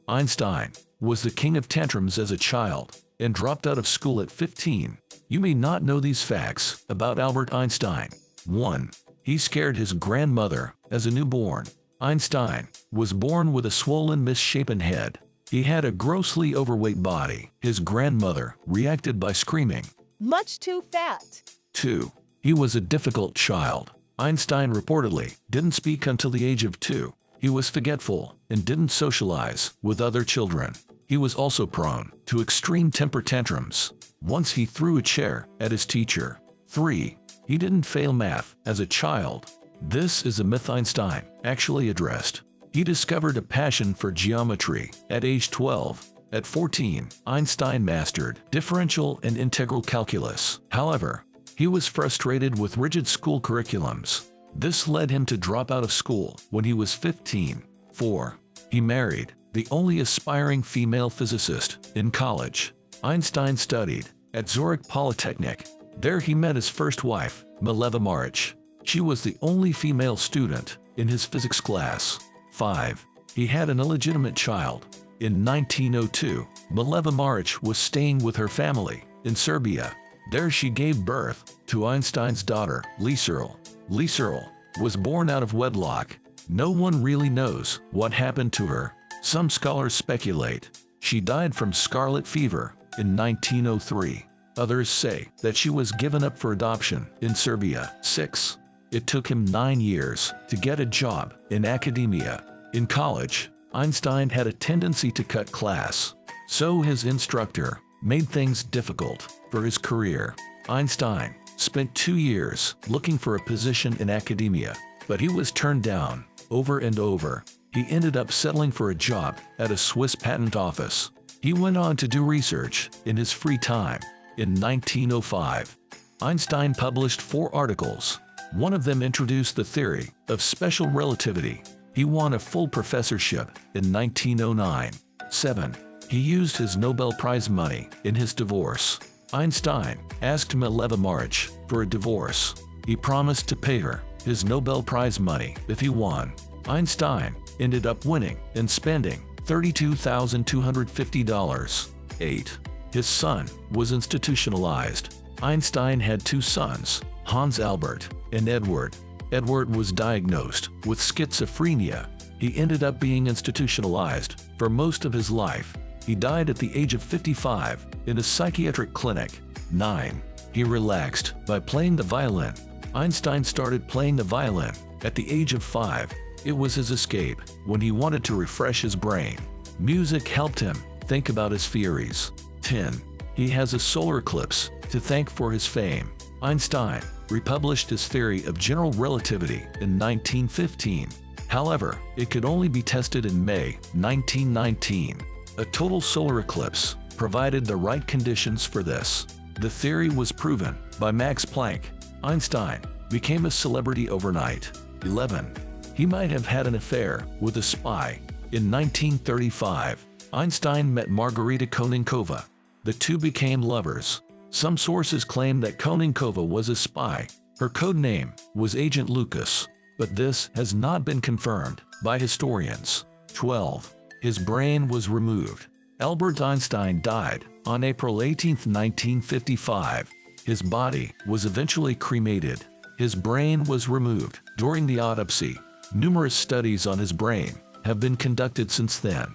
Einstein was the king of tantrums as a child and dropped out of school at 15. You may not know these facts about Albert Einstein. 1. He scared his grandmother as a newborn. Einstein was born with a swollen, misshapen head. He had a grossly overweight body. His grandmother reacted by screaming, "Much too fat." 2. He was a difficult child. Einstein reportedly didn't speak until the age of 2. He was forgetful and didn't socialize with other children. He was also prone to extreme temper tantrums. Once he threw a chair at his teacher. 3. He didn't fail math as a child. This is a myth Einstein actually addressed. He discovered a passion for geometry at age 12. At 14, Einstein mastered differential and integral calculus. However, he was frustrated with rigid school curriculums. This led him to drop out of school when he was 15. 4. He married the only aspiring female physicist in college. Einstein studied at Zurich Polytechnic. There he met his first wife, Mileva Maric. She was the only female student in his physics class. 5. He had an illegitimate child. In 1902, Mileva Maric was staying with her family in Serbia. There she gave birth to Einstein's daughter, Lieserl. Lieserl was born out of wedlock. No one really knows what happened to her. Some scholars speculate she died from scarlet fever in 1903. Others say that she was given up for adoption in Serbia. 6. It took him 9 years to get a job in academia. In college, Einstein had a tendency to cut class, so his instructor made things difficult for his career. Einstein spent 2 years looking for a position in academia, but he was turned down over and over. He ended up settling for a job at a Swiss patent office. He went on to do research in his free time. In 1905, Einstein published 4 articles. One of them introduced the theory of special relativity. He won a full professorship in 1909. 7. He used his Nobel Prize money in his divorce. Einstein asked Mileva Maric for a divorce. He promised to pay her his Nobel Prize money if he won. Einstein ended up winning and spending $32,250. 8. His son was institutionalized. Einstein had 2 sons, Hans Albert and Edward. Edward was diagnosed with schizophrenia. He ended up being institutionalized for most of his life. He died at the age of 55 in a psychiatric clinic. 9. He relaxed by playing the violin. Einstein started playing the violin at the age of 5. It was his escape when he wanted to refresh his brain. Music helped him think about his theories. 10. He has a solar eclipse to thank for his fame. Einstein republished his theory of general relativity in 1915. However, it could only be tested in May 1919. A total solar eclipse provided the right conditions for this. The theory was proven by Max Planck. Einstein became a celebrity overnight. 11. He might have had an affair with a spy. In 1935, Einstein met Margarita Konenkova. The two became lovers. Some sources claim that Konenkova was a spy. Her code name was Agent Lucas, but this has not been confirmed by historians. 12. His brain was removed. Albert Einstein died on April 18, 1955. His body was eventually cremated. His brain was removed during the autopsy. Numerous studies on his brain have been conducted since then.